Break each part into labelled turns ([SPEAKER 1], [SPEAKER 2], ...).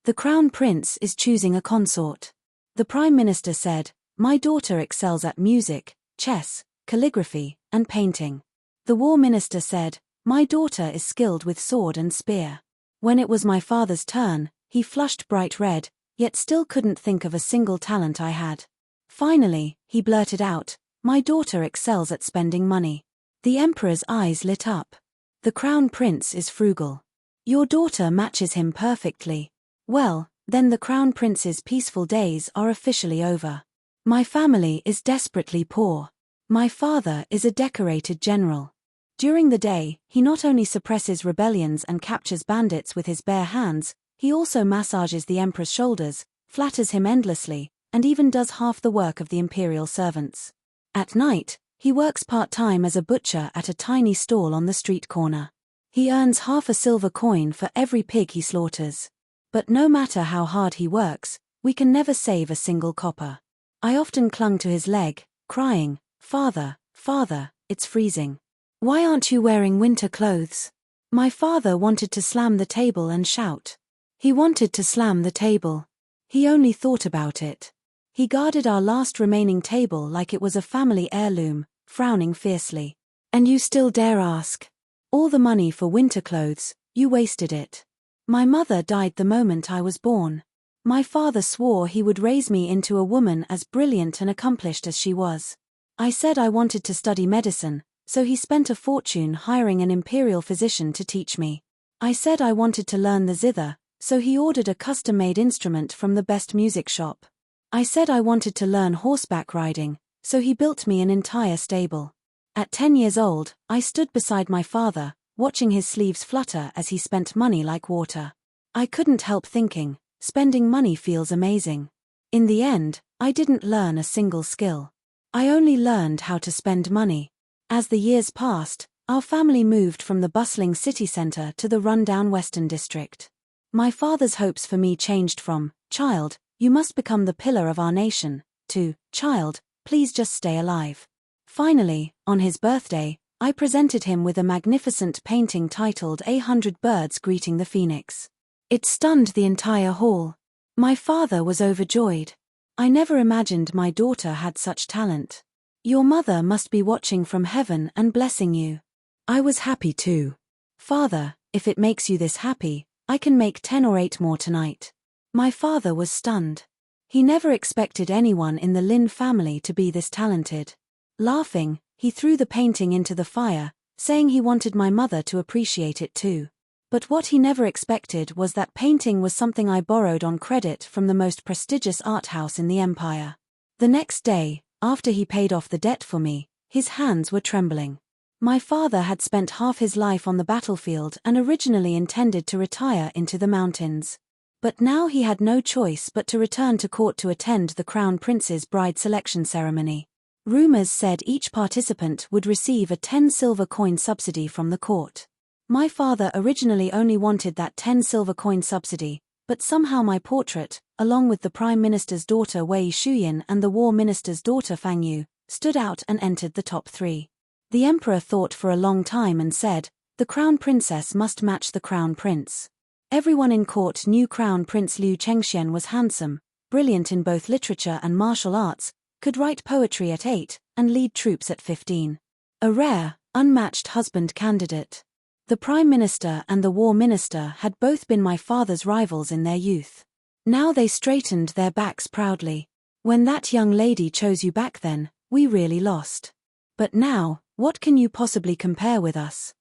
[SPEAKER 1] The crown prince is choosing a consort. The prime minister said, "My daughter excels at music, chess, calligraphy, and painting." The war minister said, "My daughter is skilled with sword and spear." When it was my father's turn, he flushed bright red, yet still couldn't think of a single talent I had. Finally, he blurted out, "My daughter excels at spending money." The emperor's eyes lit up. "The crown prince is frugal. Your daughter matches him perfectly. Well, then the crown prince's peaceful days are officially over. My family is desperately poor. My father is a decorated general. During the day, he not only suppresses rebellions and captures bandits with his bare hands, he also massages the emperor's shoulders, flatters him endlessly, and even does half the work of the imperial servants. At night, he works part-time as a butcher at a tiny stall on the street corner. He earns half a silver coin for every pig he slaughters. But no matter how hard he works, we can never save a single copper. I often clung to his leg, crying, 'Father, father, it's freezing. Why aren't you wearing winter clothes?' My father wanted to slam the table and shout. He wanted to slam the table. He only thought about it. He guarded our last remaining table like it was a family heirloom, frowning fiercely. 'And you still dare ask? All the money for winter clothes, you wasted it.' My mother died the moment I was born. My father swore he would raise me into a woman as brilliant and accomplished as she was. I said I wanted to study medicine, so he spent a fortune hiring an imperial physician to teach me. I said I wanted to learn the zither, so he ordered a custom-made instrument from the best music shop. I said I wanted to learn horseback riding, so he built me an entire stable. At 10 years old, I stood beside my father, watching his sleeves flutter as he spent money like water. I couldn't help thinking, spending money feels amazing. In the end, I didn't learn a single skill. I only learned how to spend money. As the years passed, our family moved from the bustling city center to the rundown Western district. My father's hopes for me changed from, "Child, you must become the pillar of our nation," to, "Child, please just stay alive." Finally, on his birthday, I presented him with a magnificent painting titled "100 Birds Greeting the Phoenix." It stunned the entire hall. My father was overjoyed. I never imagined my daughter had such talent. "Your mother must be watching from heaven and blessing you." I was happy too. "Father, if it makes you this happy, I can make 10 or 8 more tonight." My father was stunned. He never expected anyone in the Lin family to be this talented. Laughing, he threw the painting into the fire, saying he wanted my mother to appreciate it too. But what he never expected was that painting was something I borrowed on credit from the most prestigious art house in the empire. The next day, after he paid off the debt for me, his hands were trembling. My father had spent half his life on the battlefield and originally intended to retire into the mountains. But now he had no choice but to return to court to attend the crown prince's bride selection ceremony. Rumors said each participant would receive a 10 silver coin subsidy from the court. My father originally only wanted that 10 silver coin subsidy, but somehow my portrait, along with the prime minister's daughter Wei Shuyan and the war minister's daughter Fang Yu, stood out and entered the top 3. The emperor thought for a long time and said, "The crown princess must match the crown prince." Everyone in court knew Crown Prince Liu Chengxian was handsome, brilliant in both literature and martial arts, could write poetry at 8, and lead troops at 15. A rare, unmatched husband candidate. The prime minister and the war minister had both been my father's rivals in their youth. Now they straightened their backs proudly. "When that young lady chose you back then, we really lost. But now, what can you possibly compare with us?"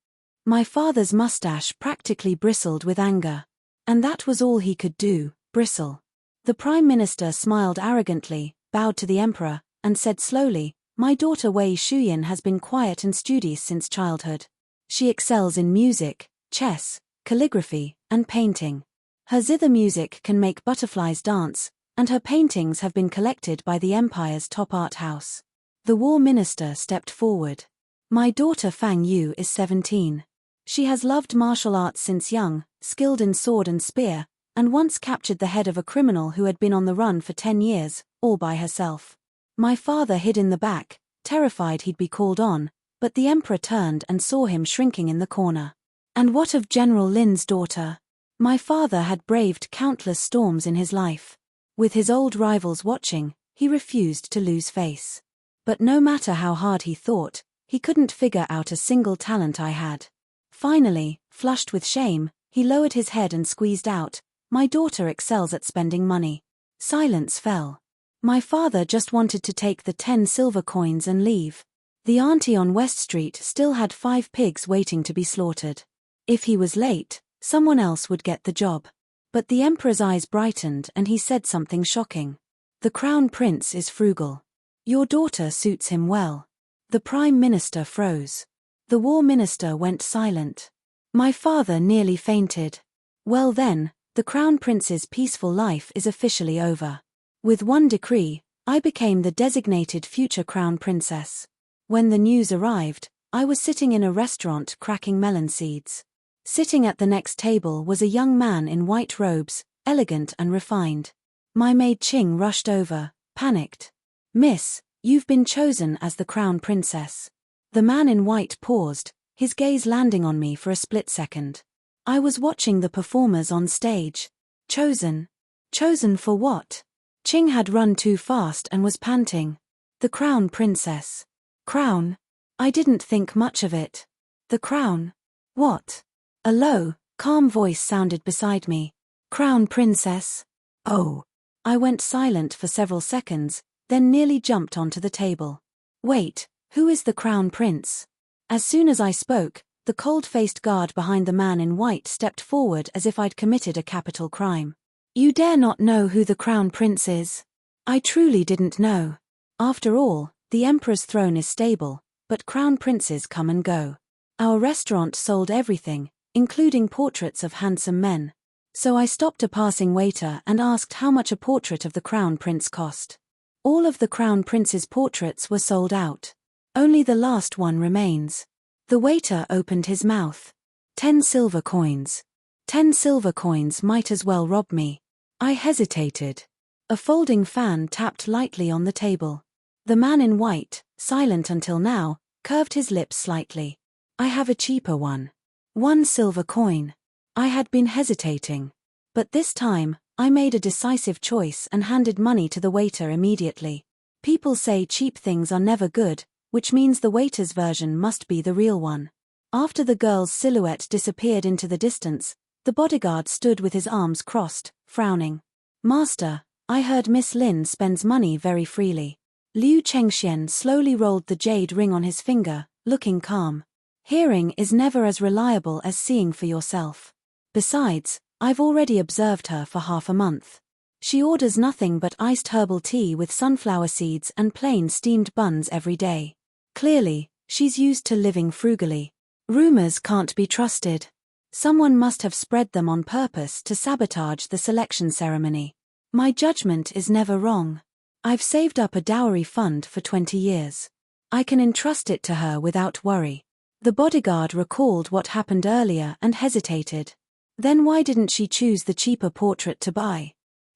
[SPEAKER 1] My father's mustache practically bristled with anger. And that was all he could do, bristle. The prime minister smiled arrogantly, bowed to the emperor, and said slowly, "My daughter Wei Shuyan has been quiet and studious since childhood. She excels in music, chess, calligraphy, and painting. Her zither music can make butterflies dance, and her paintings have been collected by the empire's top art house." The war minister stepped forward. "My daughter Fang Yu is 17. She has loved martial arts since young, skilled in sword and spear, and once captured the head of a criminal who had been on the run for 10 years, all by herself." My father hid in the back, terrified he'd be called on, but the emperor turned and saw him shrinking in the corner. "And what of General Lin's daughter?" My father had braved countless storms in his life. With his old rivals watching, he refused to lose face. But no matter how hard he thought, he couldn't figure out a single talent I had. Finally, flushed with shame, he lowered his head and squeezed out, "My daughter excels at spending money." Silence fell. My father just wanted to take the 10 silver coins and leave. The auntie on West Street still had 5 pigs waiting to be slaughtered. If he was late, someone else would get the job. But the emperor's eyes brightened and he said something shocking. "The crown prince is frugal. Your daughter suits him well." The prime minister froze. The war minister went silent. My father nearly fainted. Well then, the crown prince's peaceful life is officially over. With one decree, I became the designated future crown princess. When the news arrived, I was sitting in a restaurant cracking melon seeds. Sitting at the next table was a young man in white robes, elegant and refined. My maid Ching rushed over, panicked. "Miss, you've been chosen as the crown princess." The man in white paused, his gaze landing on me for a split second. I was watching the performers on stage. Chosen? Chosen for what? Ching had run too fast and was panting. "The crown princess." "Crown?" I didn't think much of it. "The crown? What?" A low, calm voice sounded beside me. "Crown princess." "Oh." I went silent for several seconds, then nearly jumped onto the table. "Wait, who is the crown prince?" As soon as I spoke, the cold-faced guard behind the man in white stepped forward as if I'd committed a capital crime. "You dare not know who the crown prince is?" I truly didn't know. After all, the emperor's throne is stable, but crown princes come and go. Our restaurant sold everything, including portraits of handsome men. So I stopped a passing waiter and asked how much a portrait of the crown prince cost. All of the crown prince's portraits were sold out. Only the last one remains. The waiter opened his mouth. 10 silver coins. 10 silver coins might as well rob me. I hesitated. A folding fan tapped lightly on the table. The man in white, silent until now, curved his lips slightly. "I have a cheaper one. 1 silver coin." I had been hesitating. But this time, I made a decisive choice and handed money to the waiter immediately. People say cheap things are never good, which means the waiter's version must be the real one. After the girl's silhouette disappeared into the distance, the bodyguard stood with his arms crossed, frowning. "Master, I heard Miss Lin spends money very freely." Liu Chengxian slowly rolled the jade ring on his finger, looking calm. "Hearing is never as reliable as seeing for yourself. Besides, I've already observed her for half a month. She orders nothing but iced herbal tea with sunflower seeds and plain steamed buns every day. Clearly, she's used to living frugally. Rumors can't be trusted. Someone must have spread them on purpose to sabotage the selection ceremony. My judgment is never wrong. I've saved up a dowry fund for 20 years. I can entrust it to her without worry." The bodyguard recalled what happened earlier and hesitated. Then why didn't she choose the cheaper portrait to buy?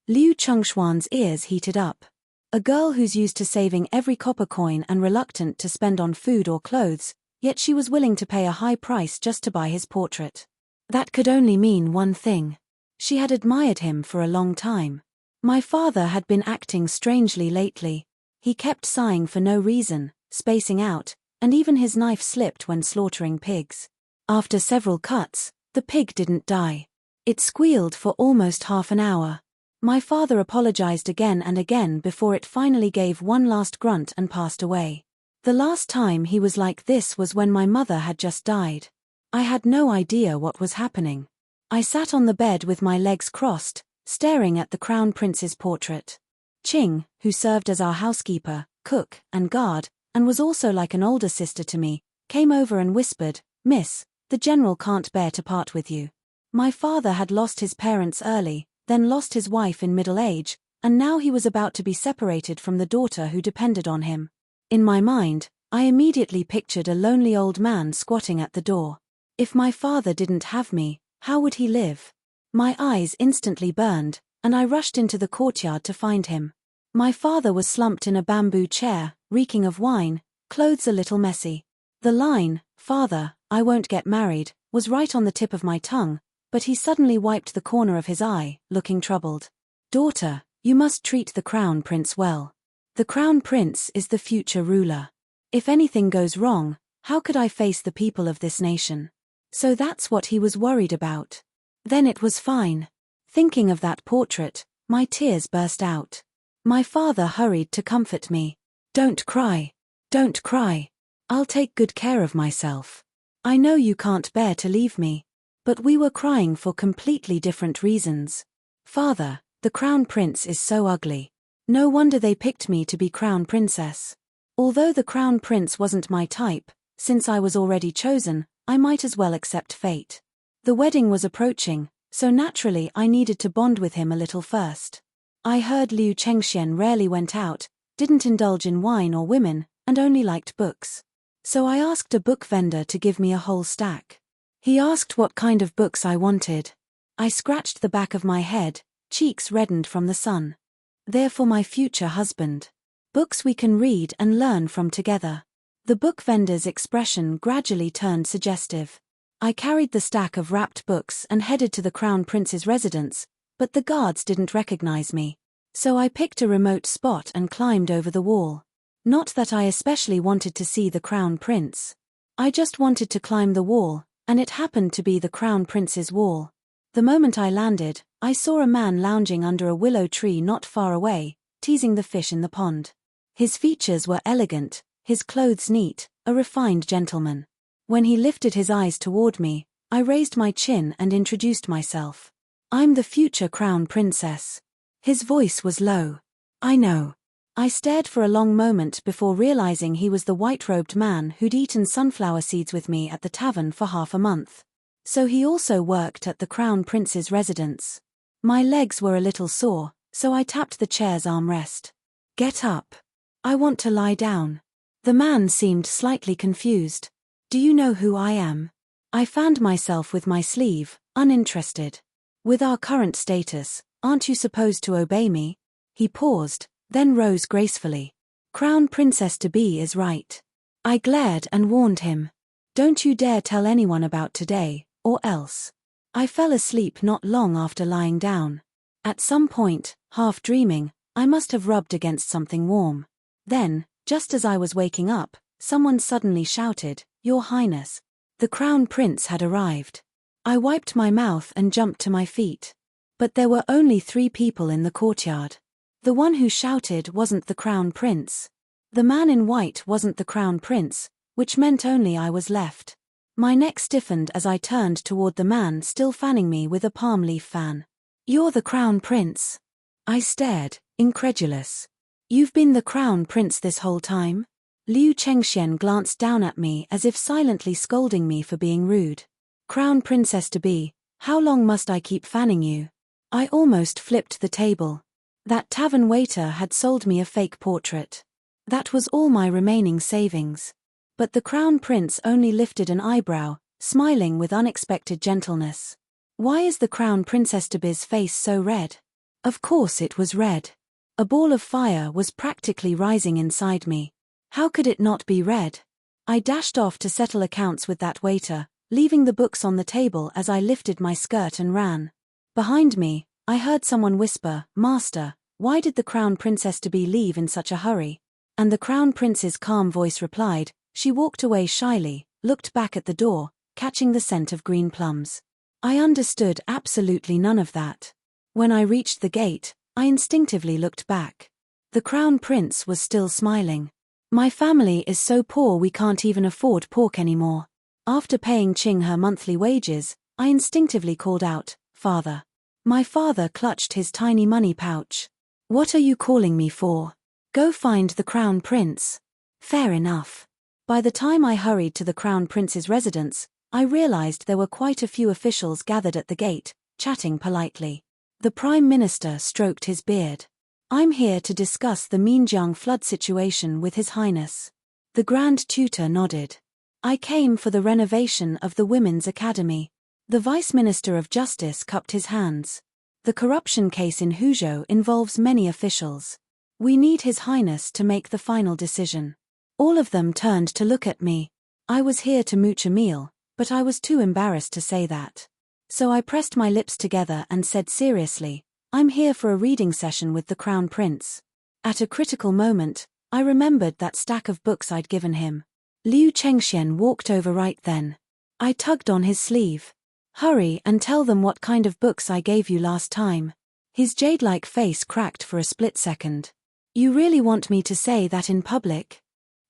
[SPEAKER 1] Liu Chengshuan's ears heated up. A girl who's used to saving every copper coin and reluctant to spend on food or clothes, yet she was willing to pay a high price just to buy his portrait. That could only mean one thing. She had admired him for a long time. My father had been acting strangely lately. He kept sighing for no reason, spacing out, and even his knife slipped when slaughtering pigs. After several cuts, the pig didn't die. It squealed for almost half an hour. My father apologized again and again before it finally gave one last grunt and passed away. The last time he was like this was when my mother had just died. I had no idea what was happening. I sat on the bed with my legs crossed, staring at the crown prince's portrait. Ching, who served as our housekeeper, cook, and guard, and was also like an older sister to me, came over and whispered, "Miss, the general can't bear to part with you." My father had lost his parents early, then lost his wife in middle age, and now he was about to be separated from the daughter who depended on him. In my mind, I immediately pictured a lonely old man squatting at the door. If my father didn't have me, how would he live? My eyes instantly burned, and I rushed into the courtyard to find him. My father was slumped in a bamboo chair, reeking of wine, clothes a little messy. The line, "Father, I won't get married," was right on the tip of my tongue, But he suddenly wiped the corner of his eye, looking troubled. Daughter, you must treat the crown prince well. The crown prince is the future ruler. If anything goes wrong, how could I face the people of this nation? So that's what he was worried about. Then it was fine. Thinking of that portrait, my tears burst out. My father hurried to comfort me. Don't cry. Don't cry. I'll take good care of myself. I know you can't bear to leave me. But we were crying for completely different reasons. Father, the crown prince is so ugly. No wonder they picked me to be crown princess. Although the crown prince wasn't my type, since I was already chosen, I might as well accept fate. The wedding was approaching, so naturally I needed to bond with him a little first. I heard Liu Chengxian rarely went out, didn't indulge in wine or women, and only liked books. So I asked a book vendor to give me a whole stack. He asked what kind of books I wanted. I scratched the back of my head, cheeks reddened from the sun. They're for my future husband. Books we can read and learn from together. The book vendor's expression gradually turned suggestive. I carried the stack of wrapped books and headed to the crown prince's residence, but the guards didn't recognize me. So I picked a remote spot and climbed over the wall. Not that I especially wanted to see the crown prince. I just wanted to climb the wall, and it happened to be the crown prince's wall. The moment I landed, I saw a man lounging under a willow tree not far away, teasing the fish in the pond. His features were elegant, his clothes neat, a refined gentleman. When he lifted his eyes toward me, I raised my chin and introduced myself. I'm the future crown princess. His voice was low. I know. I stared for a long moment before realizing he was the white-robed man who'd eaten sunflower seeds with me at the tavern for half a month. So he also worked at the crown prince's residence. My legs were a little sore, so I tapped the chair's armrest. Get up. I want to lie down. The man seemed slightly confused. Do you know who I am? I fanned myself with my sleeve, uninterested. With our current status, aren't you supposed to obey me? He paused, then rose gracefully. Crown princess-to-be is right. I glared and warned him. Don't you dare tell anyone about today, or else. I fell asleep not long after lying down. At some point, half dreaming, I must have rubbed against something warm. Then, just as I was waking up, someone suddenly shouted, Your Highness. The crown prince had arrived. I wiped my mouth and jumped to my feet. But there were only 3 people in the courtyard. The one who shouted wasn't the crown prince. The man in white wasn't the crown prince, which meant only I was left. My neck stiffened as I turned toward the man still fanning me with a palm leaf fan. You're the crown prince. I stared, incredulous. You've been the crown prince this whole time? Liu Chengxian glanced down at me as if silently scolding me for being rude. Crown princess-to-be, how long must I keep fanning you? I almost flipped the table. That tavern waiter had sold me a fake portrait. That was all my remaining savings. But the crown prince only lifted an eyebrow, smiling with unexpected gentleness. Why is the crown princess-to-be's face so red? Of course it was red. A ball of fire was practically rising inside me. How could it not be red? I dashed off to settle accounts with that waiter, leaving the books on the table as I lifted my skirt and ran. Behind me, I heard someone whisper, Master, why did the crown princess-to-be leave in such a hurry? And the crown prince's calm voice replied, She walked away shyly, looked back at the door, catching the scent of green plums. I understood absolutely none of that. When I reached the gate, I instinctively looked back. The crown prince was still smiling. My family is so poor we can't even afford pork anymore. After paying Ching her monthly wages, I instinctively called out, Father. My father clutched his tiny money pouch. What are you calling me for? Go find the crown prince. Fair enough. By the time I hurried to the crown prince's residence, I realized there were quite a few officials gathered at the gate, chatting politely. The prime minister stroked his beard. I'm here to discuss the Minjiang flood situation with His Highness. The Grand Tutor nodded. I came for the renovation of the Women's Academy. The Vice Minister of Justice cupped his hands. The corruption case in Huzhou involves many officials. We need His Highness to make the final decision. All of them turned to look at me. I was here to mooch a meal, but I was too embarrassed to say that. So I pressed my lips together and said seriously, I'm here for a reading session with the Crown Prince. At a critical moment, I remembered that stack of books I'd given him. Liu Chengxian walked over right then. I tugged on his sleeve. Hurry and tell them what kind of books I gave you last time. His jade-like face cracked for a split second. You really want me to say that in public?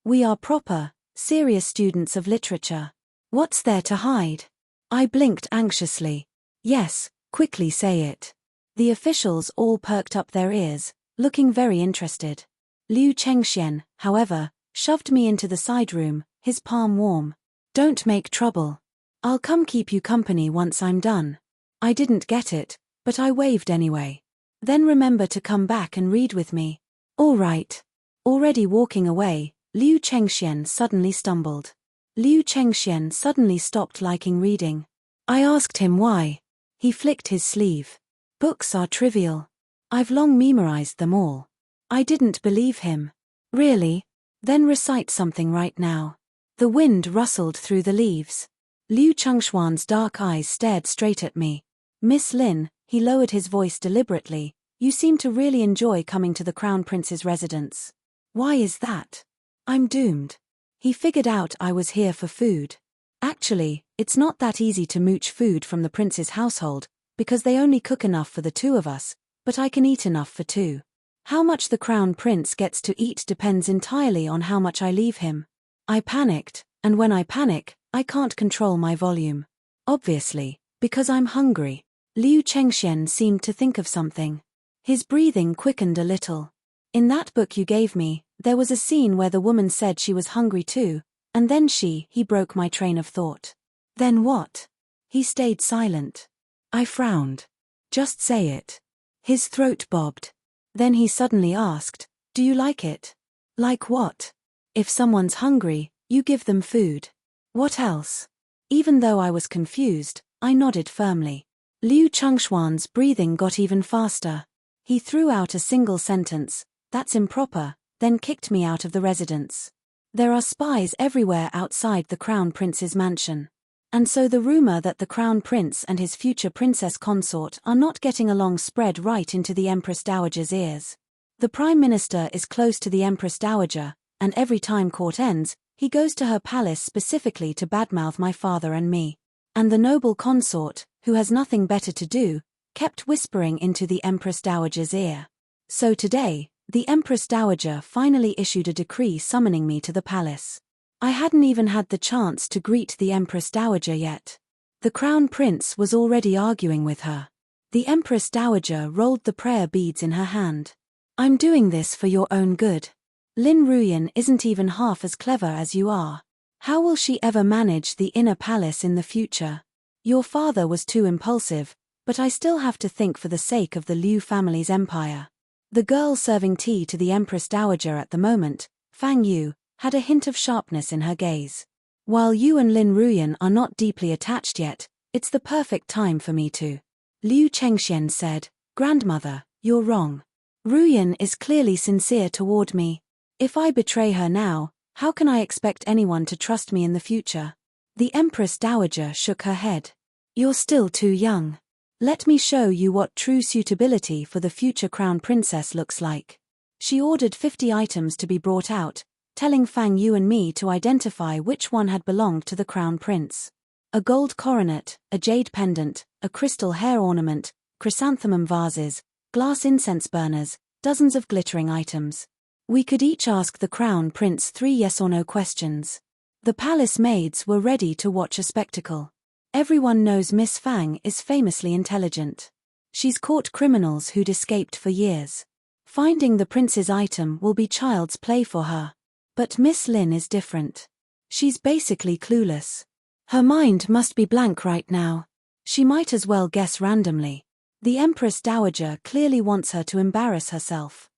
[SPEAKER 1] We are proper, serious students of literature. What's there to hide? I blinked anxiously. Yes, quickly say it. The officials all perked up their ears, looking very interested. Liu Chengxian, however, shoved me into the side room, his palm warm. Don't make trouble. I'll come keep you company once I'm done. I didn't get it, but I waved anyway. Then remember to come back and read with me. All right. Already walking away, Liu Chengxian suddenly stumbled. Liu Chengxian suddenly stopped liking reading. I asked him why. He flicked his sleeve. Books are trivial. I've long memorized them all. I didn't believe him. Really? Then recite something right now. The wind rustled through the leaves. Liu Chengshuan's dark eyes stared straight at me. Miss Lin, he lowered his voice deliberately, you seem to really enjoy coming to the Crown Prince's residence. Why is that? I'm doomed. He figured out I was here for food. Actually, it's not that easy to mooch food from the prince's household, because they only cook enough for the two of us, but I can eat enough for two. How much the Crown Prince gets to eat depends entirely on how much I leave him. I panicked, and when I panic, I can't control my volume. Obviously, because I'm hungry. Liu Chengxian seemed to think of something. His breathing quickened a little. In that book you gave me, there was a scene where the woman said she was hungry too, and then he broke my train of thought. Then what? He stayed silent. I frowned. Just say it. His throat bobbed. Then he suddenly asked, do you like it? Like what? If someone's hungry, you give them food. What else? Even though I was confused, I nodded firmly. Liu Chengshuan's breathing got even faster. He threw out a single sentence, that's improper, then kicked me out of the residence. There are spies everywhere outside the Crown Prince's mansion. And so the rumor that the Crown Prince and his future princess consort are not getting along spread right into the Empress Dowager's ears. The Prime Minister is close to the Empress Dowager, and every time court ends, he goes to her palace specifically to badmouth my father and me. And the noble consort, who has nothing better to do, kept whispering into the Empress Dowager's ear. So today, the Empress Dowager finally issued a decree summoning me to the palace. I hadn't even had the chance to greet the Empress Dowager yet. The Crown Prince was already arguing with her. The Empress Dowager rolled the prayer beads in her hand. I'm doing this for your own good. Lin Ruyan isn't even half as clever as you are. How will she ever manage the inner palace in the future? Your father was too impulsive, but I still have to think for the sake of the Liu family's empire. The girl serving tea to the Empress Dowager at the moment, Fang Yu, had a hint of sharpness in her gaze. While you and Lin Ruyan are not deeply attached yet, it's the perfect time for me to. Liu Chengxian said, Grandmother, you're wrong. Ruyan is clearly sincere toward me. If I betray her now, how can I expect anyone to trust me in the future? The Empress Dowager shook her head. You're still too young. Let me show you what true suitability for the future Crown Princess looks like. She ordered 50 items to be brought out, telling Fang Yu and me to identify which one had belonged to the Crown Prince. A gold coronet, a jade pendant, a crystal hair ornament, chrysanthemum vases, glass incense burners, dozens of glittering items. We could each ask the Crown Prince 3 yes or no questions. The palace maids were ready to watch a spectacle. Everyone knows Miss Fang is famously intelligent. She's caught criminals who'd escaped for years. Finding the prince's item will be child's play for her. But Miss Lin is different. She's basically clueless. Her mind must be blank right now. She might as well guess randomly. The Empress Dowager clearly wants her to embarrass herself.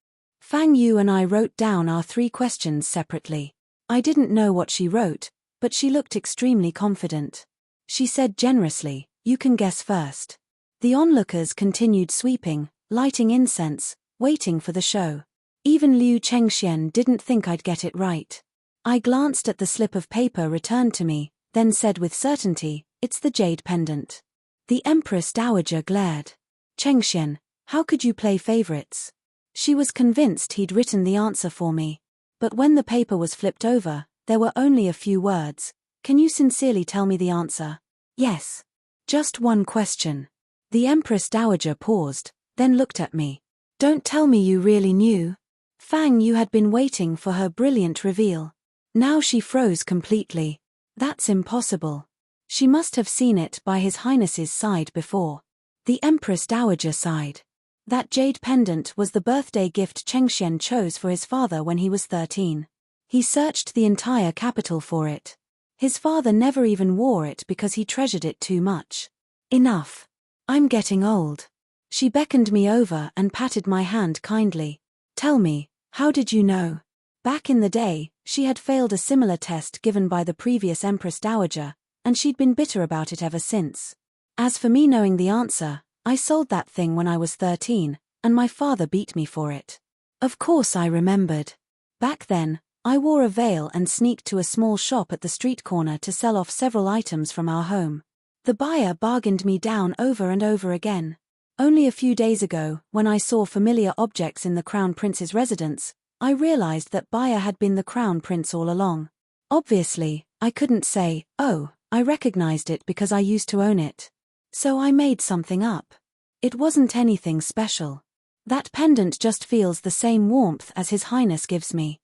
[SPEAKER 1] Fang Yu and I wrote down our 3 questions separately. I didn't know what she wrote, but she looked extremely confident. She said generously, you can guess first. The onlookers continued sweeping, lighting incense, waiting for the show. Even Liu Chengxian didn't think I'd get it right. I glanced at the slip of paper returned to me, then said with certainty, it's the jade pendant. The Empress Dowager glared. Chengxian, how could you play favorites? She was convinced he'd written the answer for me. But when the paper was flipped over, there were only a few words. Can you sincerely tell me the answer? Yes. Just one question. The Empress Dowager paused, then looked at me. Don't tell me you really knew. Fang Yu had been waiting for her brilliant reveal. Now she froze completely. That's impossible. She must have seen it by His Highness's side before. The Empress Dowager sighed. That jade pendant was the birthday gift Chengxian chose for his father when he was 13. He searched the entire capital for it. His father never even wore it because he treasured it too much. Enough. I'm getting old. She beckoned me over and patted my hand kindly. Tell me, how did you know? Back in the day, she had failed a similar test given by the previous Empress Dowager, and she'd been bitter about it ever since. As for me knowing the answer, I sold that thing when I was 13, and my father beat me for it. Of course I remembered. Back then, I wore a veil and sneaked to a small shop at the street corner to sell off several items from our home. The buyer bargained me down over and over again. Only a few days ago, when I saw familiar objects in the Crown Prince's residence, I realized that buyer had been the Crown Prince all along. Obviously, I couldn't say, oh, I recognized it because I used to own it. So I made something up. It wasn't anything special. That pendant just feels the same warmth as His Highness gives me.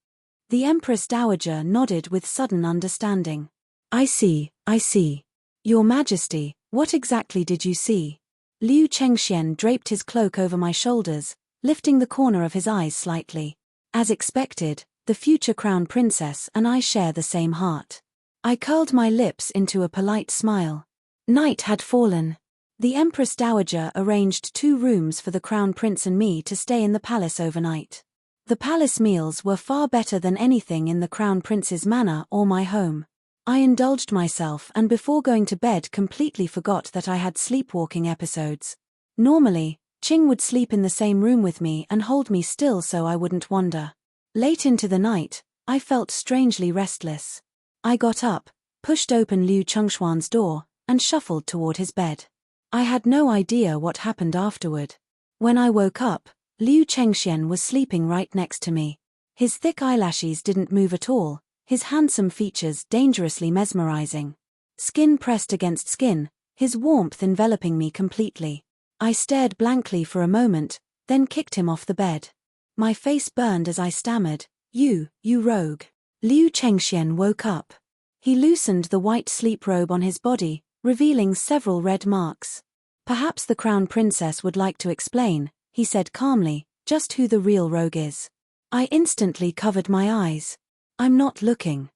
[SPEAKER 1] The Empress Dowager nodded with sudden understanding. I see. Your Majesty, what exactly did you see? Liu Chengxian draped his cloak over my shoulders, lifting the corner of his eyes slightly. As expected, the future Crown Princess and I share the same heart. I curled my lips into a polite smile. Night had fallen. The Empress Dowager arranged 2 rooms for the Crown Prince and me to stay in the palace overnight. The palace meals were far better than anything in the Crown Prince's manor or my home. I indulged myself and before going to bed completely forgot that I had sleepwalking episodes. Normally, Qing would sleep in the same room with me and hold me still so I wouldn't wander. Late into the night, I felt strangely restless. I got up, pushed open Liu Chengshuan's door, and shuffled toward his bed. I had no idea what happened afterward. When I woke up, Liu Chengxian was sleeping right next to me. His thick eyelashes didn't move at all, his handsome features dangerously mesmerizing. Skin pressed against skin, his warmth enveloping me completely. I stared blankly for a moment, then kicked him off the bed. My face burned as I stammered, You rogue. Liu Chengxian woke up. He loosened the white sleep robe on his body, revealing several red marks. Perhaps the Crown Princess would like to explain, he said calmly, just who the real rogue is. I instantly covered my eyes. I'm not looking.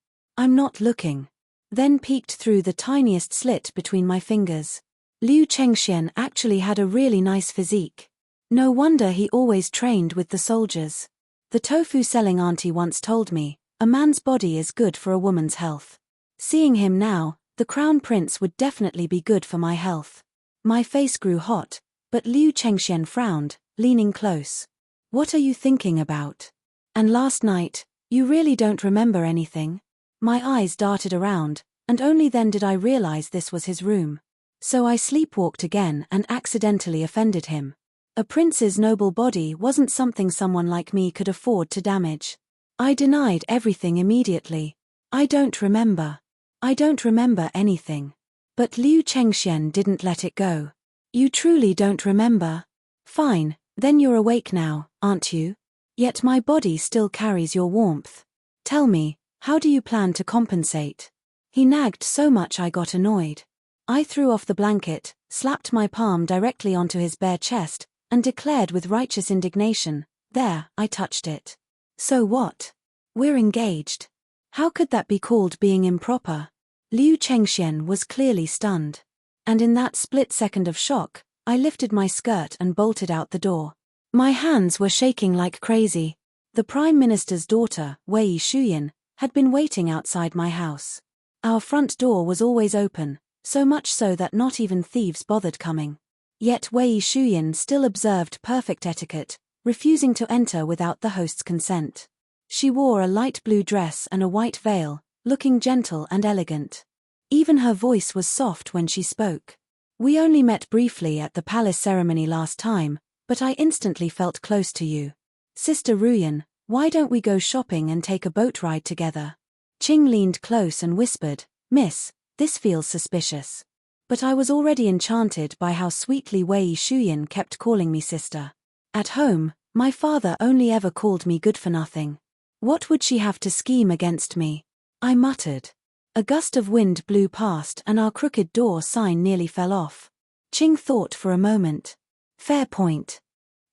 [SPEAKER 1] Then peeked through the tiniest slit between my fingers. Liu Chengxian actually had a really nice physique. No wonder he always trained with the soldiers. The tofu-selling auntie once told me, a man's body is good for a woman's health. Seeing him now, the Crown Prince would definitely be good for my health. My face grew hot, but Liu Chengxian frowned, leaning close. What are you thinking about? And last night, you really don't remember anything? My eyes darted around, and only then did I realize this was his room. So I sleepwalked again and accidentally offended him. A prince's noble body wasn't something someone like me could afford to damage. I denied everything immediately. I don't remember anything. But Liu Chengxian didn't let it go. You truly don't remember? Fine, then you're awake now, aren't you? Yet my body still carries your warmth. Tell me, how do you plan to compensate? He nagged so much I got annoyed. I threw off the blanket, slapped my palm directly onto his bare chest, and declared with righteous indignation, There, I touched it. So what? We're engaged. How could that be called being improper? Liu Chengxian was clearly stunned. And in that split second of shock, I lifted my skirt and bolted out the door. My hands were shaking like crazy. The Prime Minister's daughter, Wei Shuyan, had been waiting outside my house. Our front door was always open, so much so that not even thieves bothered coming. Yet Wei Shuyan still observed perfect etiquette, refusing to enter without the host's consent. She wore a light blue dress and a white veil, looking gentle and elegant. Even her voice was soft when she spoke. We only met briefly at the palace ceremony last time, but I instantly felt close to you. Sister Ruyan, why don't we go shopping and take a boat ride together? Qing leaned close and whispered, Miss, this feels suspicious. But I was already enchanted by how sweetly Wei Shuyan kept calling me sister. At home, my father only ever called me good for nothing. What would she have to scheme against me? I muttered. A gust of wind blew past and our crooked door sign nearly fell off. Qing thought for a moment. Fair point.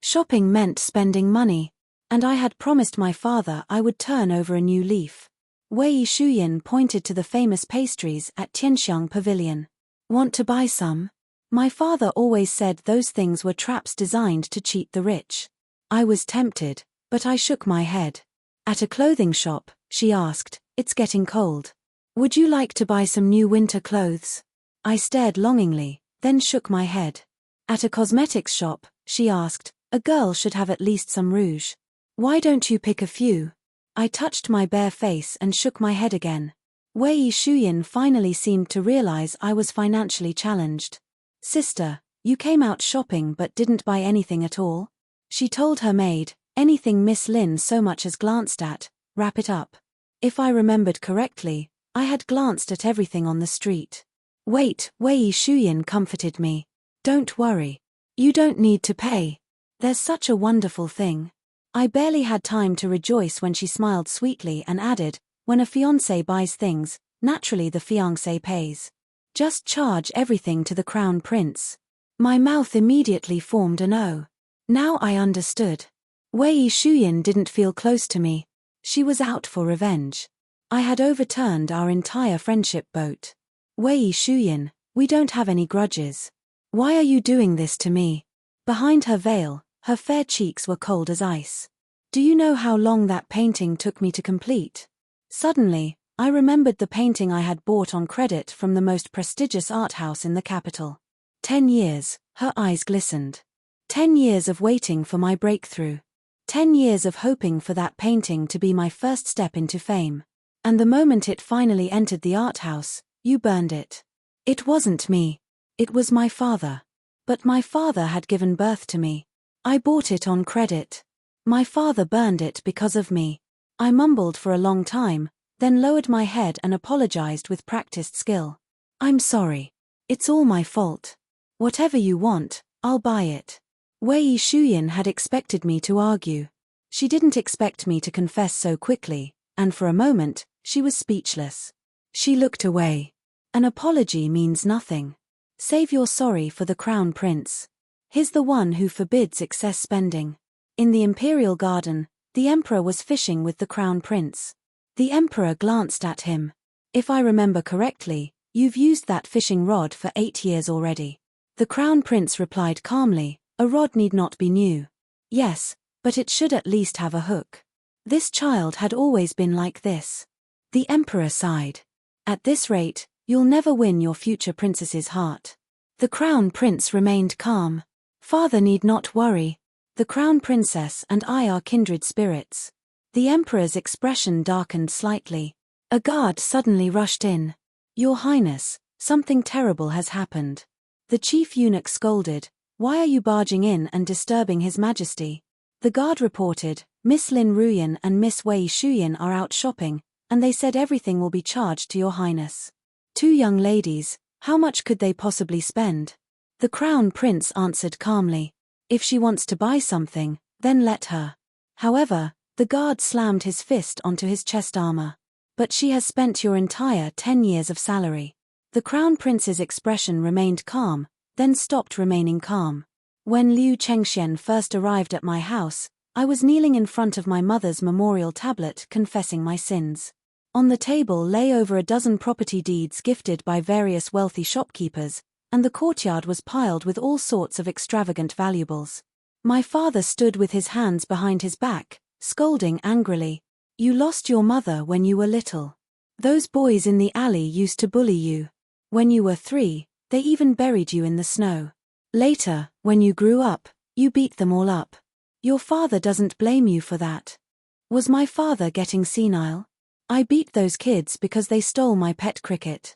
[SPEAKER 1] Shopping meant spending money, and I had promised my father I would turn over a new leaf. Wei Shuyan pointed to the famous pastries at Tianxiang Pavilion. Want to buy some? My father always said those things were traps designed to cheat the rich. I was tempted, but I shook my head. At a clothing shop, she asked, it's getting cold. Would you like to buy some new winter clothes? I stared longingly, then shook my head. At a cosmetics shop, she asked, a girl should have at least some rouge. Why don't you pick a few? I touched my bare face and shook my head again. Wei Shuyan finally seemed to realize I was financially challenged. Sister, you came out shopping but didn't buy anything at all? She told her maid, anything Miss Lin so much as glanced at, wrap it up. If I remembered correctly, I had glanced at everything on the street. Wait, Wei Shuyan comforted me. Don't worry. You don't need to pay. There's such a wonderful thing. I barely had time to rejoice when she smiled sweetly and added, when a fiancé buys things, naturally the fiancé pays. Just charge everything to the crown prince. My mouth immediately formed an O. Now I understood. Wei Shuyan didn't feel close to me. She was out for revenge. I had overturned our entire friendship boat. Wei Shuyan, we don't have any grudges. Why are you doing this to me? Behind her veil, her fair cheeks were cold as ice. Do you know how long that painting took me to complete? Suddenly, I remembered the painting I had bought on credit from the most prestigious art house in the capital. 10 years, her eyes glistened. 10 years of waiting for my breakthrough. 10 years of hoping for that painting to be my first step into fame. And the moment it finally entered the art house, you burned it. It wasn't me. It was my father. But my father had given birth to me. I bought it on credit. My father burned it because of me. I mumbled for a long time, then lowered my head and apologized with practiced skill. I'm sorry. It's all my fault. Whatever you want, I'll buy it. Wei Shuyan had expected me to argue. She didn't expect me to confess so quickly, and for a moment, she was speechless. She looked away. An apology means nothing. Save your sorry for the crown prince. He's the one who forbids excess spending. In the imperial garden, the emperor was fishing with the crown prince. The emperor glanced at him. If I remember correctly, you've used that fishing rod for 8 years already. The crown prince replied calmly, a rod need not be new. Yes, but it should at least have a hook. This child had always been like this. The emperor sighed. At this rate, you'll never win your future princess's heart. The crown prince remained calm. Father need not worry. The crown princess and I are kindred spirits. The emperor's expression darkened slightly. A guard suddenly rushed in. Your Highness, something terrible has happened. The chief eunuch scolded, why are you barging in and disturbing His Majesty? The guard reported, Miss Lin Ruyan and Miss Wei Shuyan are out shopping, and they said everything will be charged to your Highness. 2 young ladies, how much could they possibly spend? The crown prince answered calmly, if she wants to buy something, then let her. However, the guard slammed his fist onto his chest armor. But she has spent your entire 10 years of salary. The crown prince's expression remained calm, then stopped remaining calm. When Liu Chengxian first arrived at my house, I was kneeling in front of my mother's memorial tablet confessing my sins. On the table lay over a dozen property deeds gifted by various wealthy shopkeepers, and the courtyard was piled with all sorts of extravagant valuables. My father stood with his hands behind his back, scolding angrily. You lost your mother when you were little. Those boys in the alley used to bully you. When you were 3, they even buried you in the snow. Later, when you grew up, you beat them all up. Your father doesn't blame you for that. Was my father getting senile? I beat those kids because they stole my pet cricket.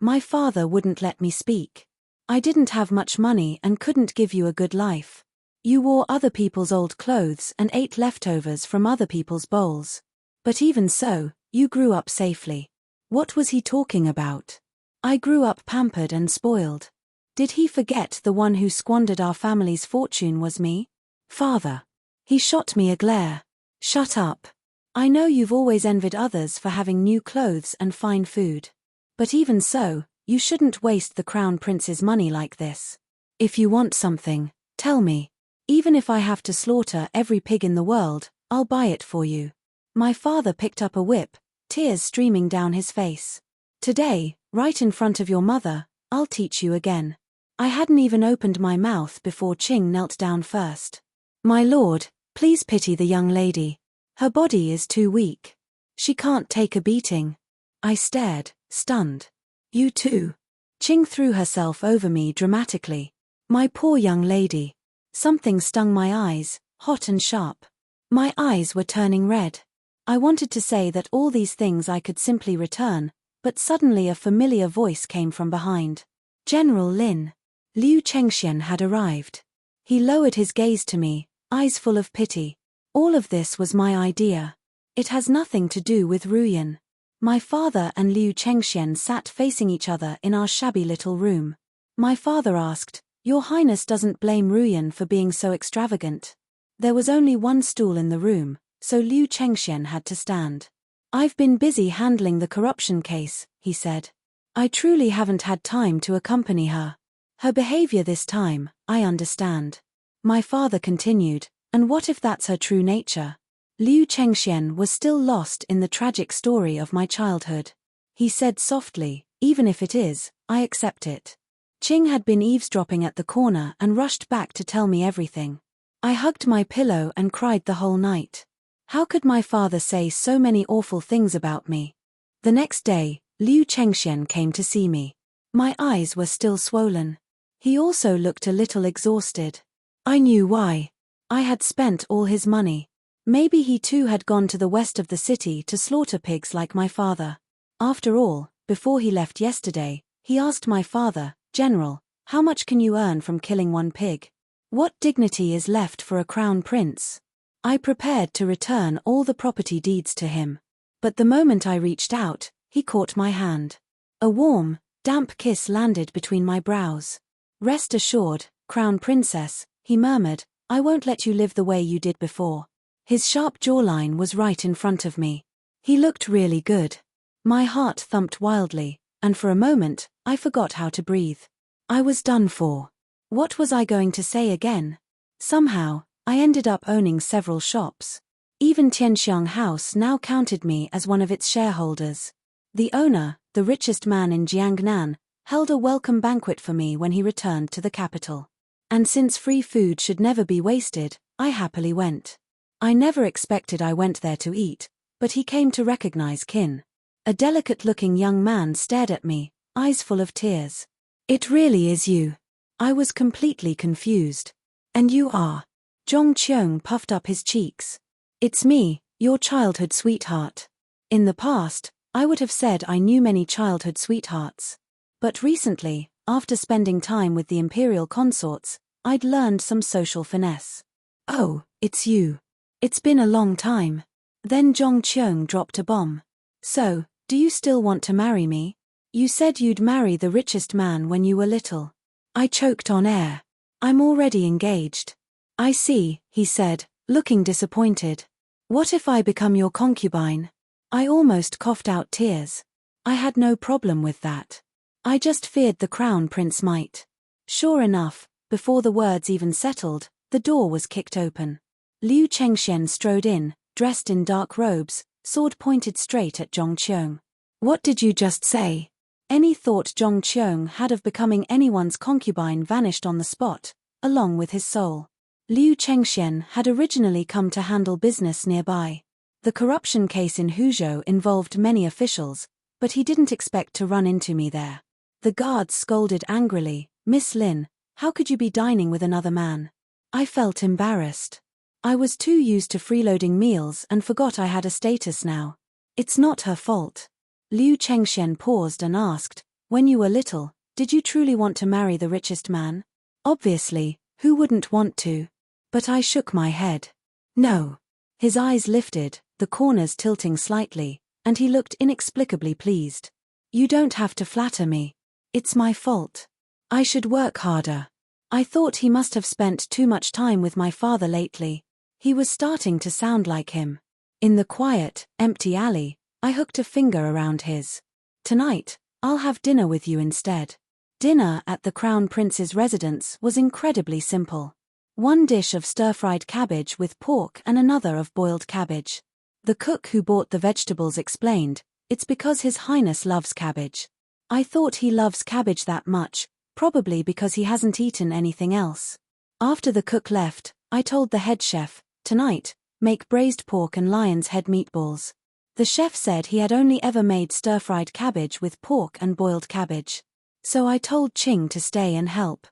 [SPEAKER 1] My father wouldn't let me speak. I didn't have much money and couldn't give you a good life. You wore other people's old clothes and ate leftovers from other people's bowls. But even so, you grew up safely. What was he talking about? I grew up pampered and spoiled. Did he forget the one who squandered our family's fortune was me? Father. He shot me a glare. Shut up. I know you've always envied others for having new clothes and fine food. But even so, you shouldn't waste the crown prince's money like this. If you want something, tell me. Even if I have to slaughter every pig in the world, I'll buy it for you. My father picked up a whip, tears streaming down his face. Today, right in front of your mother, I'll teach you again. I hadn't even opened my mouth before Qing knelt down first. My lord, please pity the young lady. Her body is too weak. She can't take a beating. I stared, stunned. You too. Qing threw herself over me dramatically. My poor young lady. Something stung my eyes, hot and sharp. My eyes were turning red. I wanted to say that all these things I could simply return, but suddenly a familiar voice came from behind. General Lin. Liu Chengxian had arrived. He lowered his gaze to me, eyes full of pity. All of this was my idea. It has nothing to do with Ruyan. My father and Liu Chengxian sat facing each other in our shabby little room. My father asked, Your Highness doesn't blame Ruyan for being so extravagant. There was only one stool in the room, so Liu Chengxian had to stand. I've been busy handling the corruption case, he said. I truly haven't had time to accompany her. Her behavior this time, I understand. My father continued, and what if that's her true nature? Liu Chengxian was still lost in the tragic story of my childhood. He said softly, even if it is, I accept it. Qing had been eavesdropping at the corner and rushed back to tell me everything. I hugged my pillow and cried the whole night. How could my father say so many awful things about me? The next day, Liu Chengxian came to see me. My eyes were still swollen. He also looked a little exhausted. I knew why. I had spent all his money. Maybe he too had gone to the west of the city to slaughter pigs like my father. After all, before he left yesterday, he asked my father, General, how much can you earn from killing one pig? What dignity is left for a crown prince? I prepared to return all the property deeds to him. But the moment I reached out, he caught my hand. A warm, damp kiss landed between my brows. Rest assured, Crown Princess, he murmured, I won't let you live the way you did before. His sharp jawline was right in front of me. He looked really good. My heart thumped wildly, and for a moment, I forgot how to breathe. I was done for. What was I going to say again? Somehow, I ended up owning several shops. Even Tianxiang House now counted me as one of its shareholders. The owner, the richest man in Jiangnan, held a welcome banquet for me when he returned to the capital. And since free food should never be wasted, I happily went. I never expected I went there to eat, but he came to recognize Qin. A delicate-looking young man stared at me, eyes full of tears. It really is you. I was completely confused. And you are? Zhong Qiong puffed up his cheeks. It's me, your childhood sweetheart. In the past, I would have said I knew many childhood sweethearts. But recently, after spending time with the imperial consorts, I'd learned some social finesse. Oh, it's you. It's been a long time. Then Zhong Qiong dropped a bomb. So, do you still want to marry me? You said you'd marry the richest man when you were little. I choked on air. I'm already engaged. I see, he said, looking disappointed. What if I become your concubine? I almost coughed out tears. I had no problem with that. I just feared the crown prince might. Sure enough, before the words even settled, the door was kicked open. Liu Chengxian strode in, dressed in dark robes, sword pointed straight at Zhong Qiong. What did you just say? Any thought Zhong Qiong had of becoming anyone's concubine vanished on the spot, along with his soul. Liu Chengxian had originally come to handle business nearby. The corruption case in Huzhou involved many officials, but he didn't expect to run into me there. The guards scolded angrily, Miss Lin, how could you be dining with another man? I felt embarrassed. I was too used to freeloading meals and forgot I had a status now. It's not her fault. Liu Chengxian paused and asked, when you were little, Did you truly want to marry the richest man? Obviously, who wouldn't want to? But I shook my head. No. His eyes lifted, the corners tilting slightly, and he looked inexplicably pleased. You don't have to flatter me. It's my fault. I should work harder. I thought he must have spent too much time with my father lately. He was starting to sound like him. In the quiet, empty alley, I hooked a finger around his. Tonight, I'll have dinner with you instead. Dinner at the Crown Prince's residence was incredibly simple. One dish of stir-fried cabbage with pork and another of boiled cabbage. The cook who bought the vegetables explained, it's because His Highness loves cabbage. I thought he loves cabbage that much, probably because he hasn't eaten anything else. After the cook left, I told the head chef, tonight, make braised pork and lion's head meatballs. The chef said he had only ever made stir-fried cabbage with pork and boiled cabbage. So I told Qing to stay and help.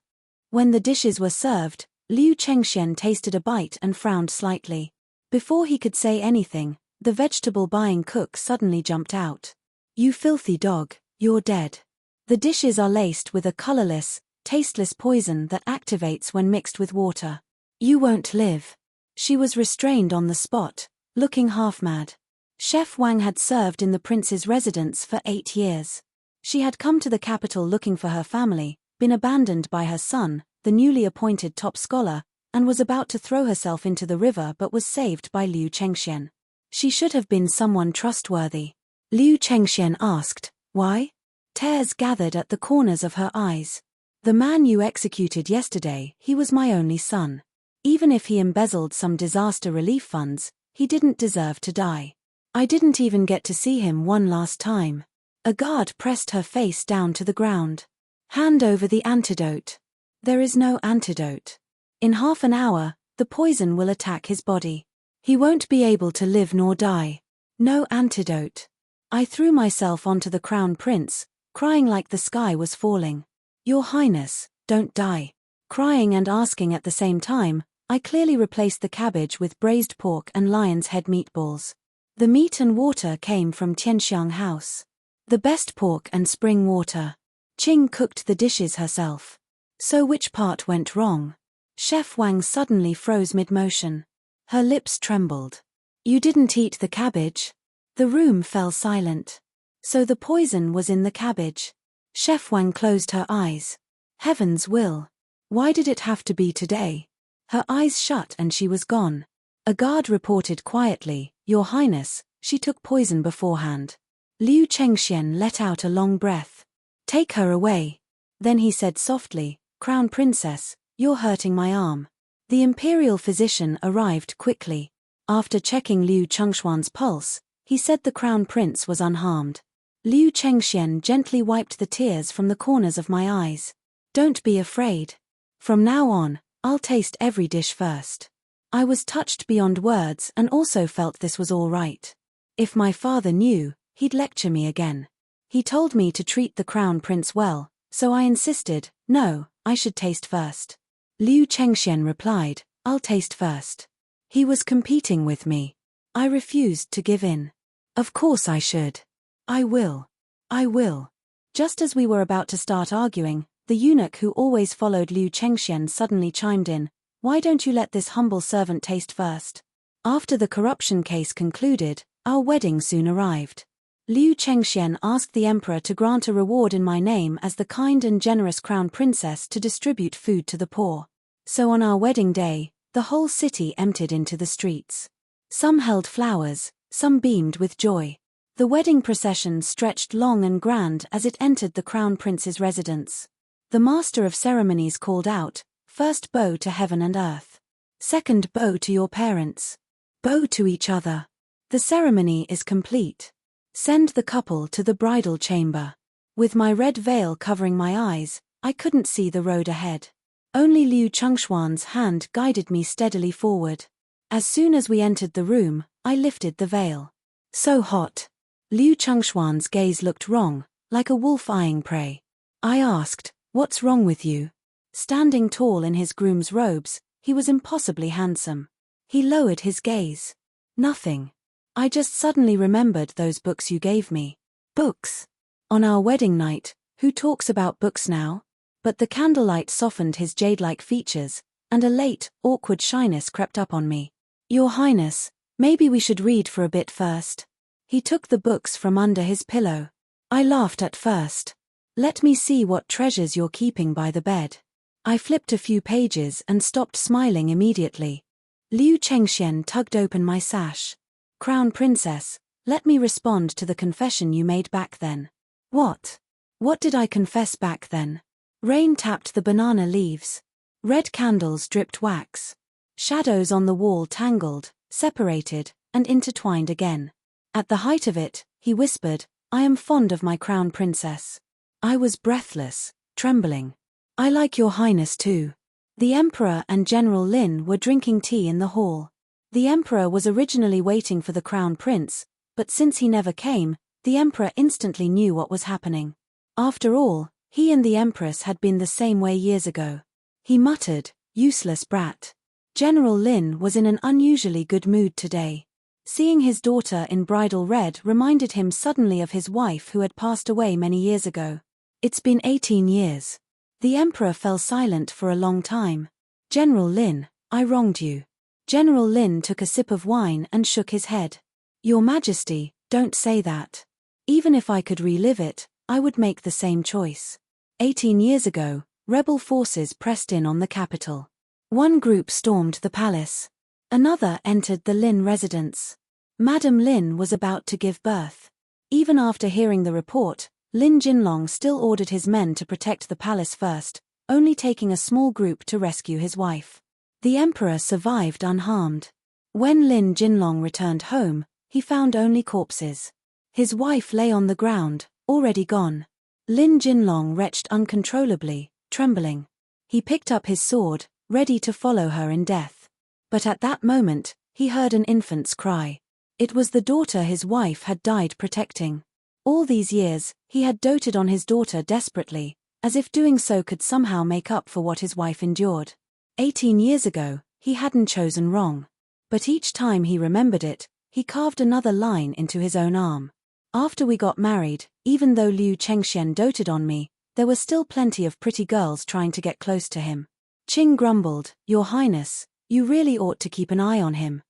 [SPEAKER 1] When the dishes were served, Liu Chengxian tasted a bite and frowned slightly. Before he could say anything, the vegetable-buying cook suddenly jumped out. You filthy dog, you're dead. The dishes are laced with a colorless, tasteless poison that activates when mixed with water. You won't live. She was restrained on the spot, looking half-mad. Chef Wang had served in the prince's residence for 8 years. She had come to the capital looking for her family, been abandoned by her son, the newly appointed top scholar, and was about to throw herself into the river but was saved by Liu Chengxian. She should have been someone trustworthy. Liu Chengxian asked, why? Tears gathered at the corners of her eyes. The man you executed yesterday, he was my only son. Even if he embezzled some disaster relief funds, he didn't deserve to die. I didn't even get to see him one last time. A guard pressed her face down to the ground. Hand over the antidote. There is no antidote. In half an hour, the poison will attack his body. He won't be able to live nor die. No antidote. I threw myself onto the crown prince, crying like the sky was falling. Your Highness, don't die. Crying and asking at the same time, I clearly replaced the cabbage with braised pork and lion's head meatballs. The meat and water came from Tianxiang House. The best pork and spring water. Qing cooked the dishes herself. So which part went wrong? Chef Wang suddenly froze mid-motion. Her lips trembled. You didn't eat the cabbage? The room fell silent. So the poison was in the cabbage. Chef Wang closed her eyes. Heaven's will. Why did it have to be today? Her eyes shut and she was gone. A guard reported quietly, Your Highness, she took poison beforehand. Liu Chengxian let out a long breath. Take her away. Then he said softly, Crown Princess, you're hurting my arm. The imperial physician arrived quickly. After checking Liu Chengshuan's pulse, he said the crown prince was unharmed. Liu Chengxian gently wiped the tears from the corners of my eyes. Don't be afraid. From now on, I'll taste every dish first. I was touched beyond words and also felt this was all right. If my father knew, he'd lecture me again. He told me to treat the crown prince well, so I insisted, no, I should taste first. Liu Chengxian replied, I'll taste first. He was competing with me. I refused to give in. Of course I should. I will. I will. Just as we were about to start arguing, the eunuch who always followed Liu Chengxian suddenly chimed in, why don't you let this humble servant taste first? After the corruption case concluded, our wedding soon arrived. Liu Chengxian asked the emperor to grant a reward in my name as the kind and generous crown princess to distribute food to the poor. So on our wedding day, the whole city emptied into the streets. Some held flowers, some beamed with joy. The wedding procession stretched long and grand as it entered the crown prince's residence. The master of ceremonies called out, first bow to heaven and earth. Second bow to your parents. Bow to each other. The ceremony is complete. Send the couple to the bridal chamber. With my red veil covering my eyes, I couldn't see the road ahead. Only Liu Chengshuan's hand guided me steadily forward. As soon as we entered the room, I lifted the veil. So hot. Liu Chengshuan's gaze looked wrong, like a wolf eyeing prey. I asked, what's wrong with you? Standing tall in his groom's robes, he was impossibly handsome. He lowered his gaze. Nothing. I just suddenly remembered those books you gave me. Books. On our wedding night, Who talks about books now? But the candlelight softened his jade-like features, and a late, awkward shyness crept up on me. Your Highness, maybe we should read for a bit first. He took the books from under his pillow. I laughed at first. Let me see what treasures you're keeping by the bed. I flipped a few pages and stopped smiling immediately. Liu Chengxian tugged open my sash. Crown Princess, let me respond to the confession you made back then. What? What did I confess back then? Rain tapped the banana leaves. Red candles dripped wax. Shadows on the wall tangled, separated, and intertwined again. At the height of it, he whispered, I am fond of my Crown Princess. I was breathless, trembling. I like your Highness too. The Emperor and General Lin were drinking tea in the hall. The Emperor was originally waiting for the Crown Prince, but since he never came, the Emperor instantly knew what was happening. After all, he and the Empress had been the same way years ago. He muttered, useless brat. General Lin was in an unusually good mood today. Seeing his daughter in bridal red reminded him suddenly of his wife who had passed away many years ago. It's been 18 years. The Emperor fell silent for a long time. General Lin, I wronged you. General Lin took a sip of wine and shook his head. Your Majesty, don't say that. Even if I could relive it, I would make the same choice. 18 years ago, rebel forces pressed in on the capital. One group stormed the palace. Another entered the Lin residence. Madame Lin was about to give birth. Even after hearing the report, Lin Jinlong still ordered his men to protect the palace first, only taking a small group to rescue his wife. The Emperor survived unharmed. When Lin Jinlong returned home, he found only corpses. His wife lay on the ground, already gone. Lin Jinlong retched uncontrollably, trembling. He picked up his sword, ready to follow her in death. But at that moment, he heard an infant's cry. It was the daughter his wife had died protecting. All these years, he had doted on his daughter desperately, as if doing so could somehow make up for what his wife endured. 18 years ago, he hadn't chosen wrong. But each time he remembered it, he carved another line into his own arm. After we got married, even though Liu Chengxian doted on me, there were still plenty of pretty girls trying to get close to him. Qing grumbled, Your Highness, you really ought to keep an eye on him.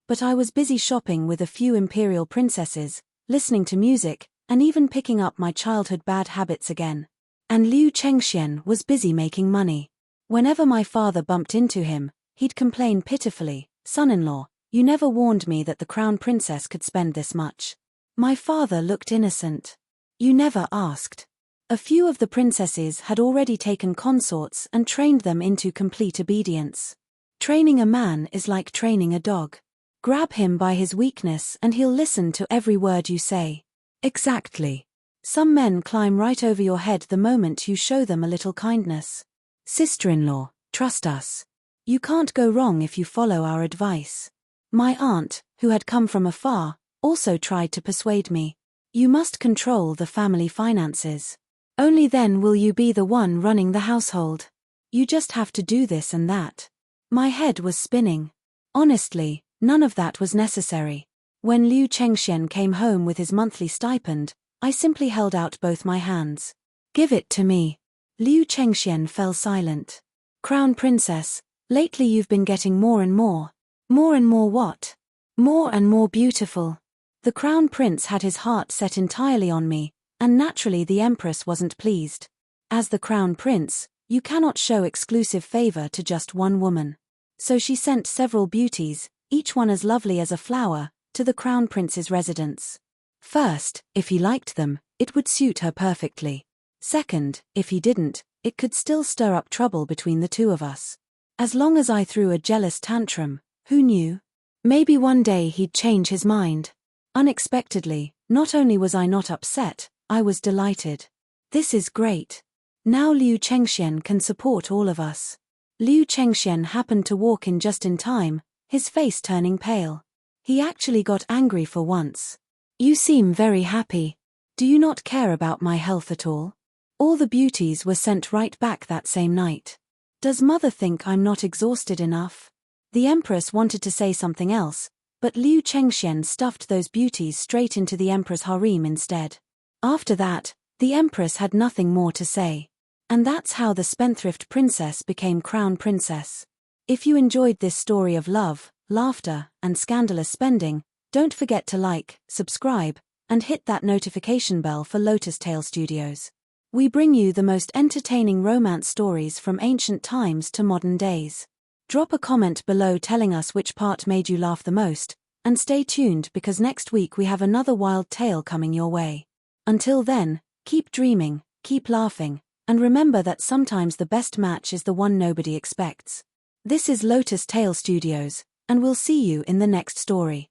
[SPEAKER 1] But I was busy shopping with a few imperial princesses, listening to music, and even picking up my childhood bad habits again. And Liu Chengxian was busy making money. Whenever my father bumped into him, he'd complain pitifully, Son-in-law, you never warned me that the Crown Princess could spend this much. My father looked innocent. You never asked. A few of the princesses had already taken consorts and trained them into complete obedience. Training a man is like training a dog. Grab him by his weakness and he'll listen to every word you say. Exactly. Some men climb right over your head the moment you show them a little kindness. Sister-in-law, trust us. You can't go wrong if you follow our advice. My aunt, who had come from afar, also tried to persuade me. You must control the family finances. Only then will you be the one running the household. You just have to do this and that. My head was spinning. Honestly, none of that was necessary. When Liu Chengxian came home with his monthly stipend, I simply held out both my hands. Give it to me. Liu Chengxian fell silent. Crown Princess, lately you've been getting more and more. More and more what? More and more beautiful. The Crown Prince had his heart set entirely on me, and naturally the Empress wasn't pleased. As the Crown Prince, you cannot show exclusive favor to just one woman. So she sent several beauties, each one as lovely as a flower, to the Crown Prince's residence. First, if he liked them, it would suit her perfectly. Second, if he didn't, it could still stir up trouble between the two of us. As long as I threw a jealous tantrum, who knew? Maybe one day he'd change his mind. Unexpectedly, not only was I not upset, I was delighted. This is great. Now Liu Chengxian can support all of us. Liu Chengxian happened to walk in just in time, his face turning pale. He actually got angry for once. You seem very happy. Do you not care about my health at all? All the beauties were sent right back that same night. Does mother think I'm not exhausted enough? The Empress wanted to say something else, but Liu Chengxian stuffed those beauties straight into the Emperor's harem instead. After that, The Empress had nothing more to say. And that's how the spendthrift princess became crown princess. If you enjoyed this story of love, laughter, and scandalous spending, don't forget to like, subscribe, and hit that notification bell for Lotus Tale Studios. We bring you the most entertaining romance stories from ancient times to modern days. Drop a comment below telling us which part made you laugh the most, and stay tuned because next week we have another wild tale coming your way. Until then, keep dreaming, keep laughing, and remember that sometimes the best match is the one nobody expects. This is Lotus Tale Studios, and we'll see you in the next story.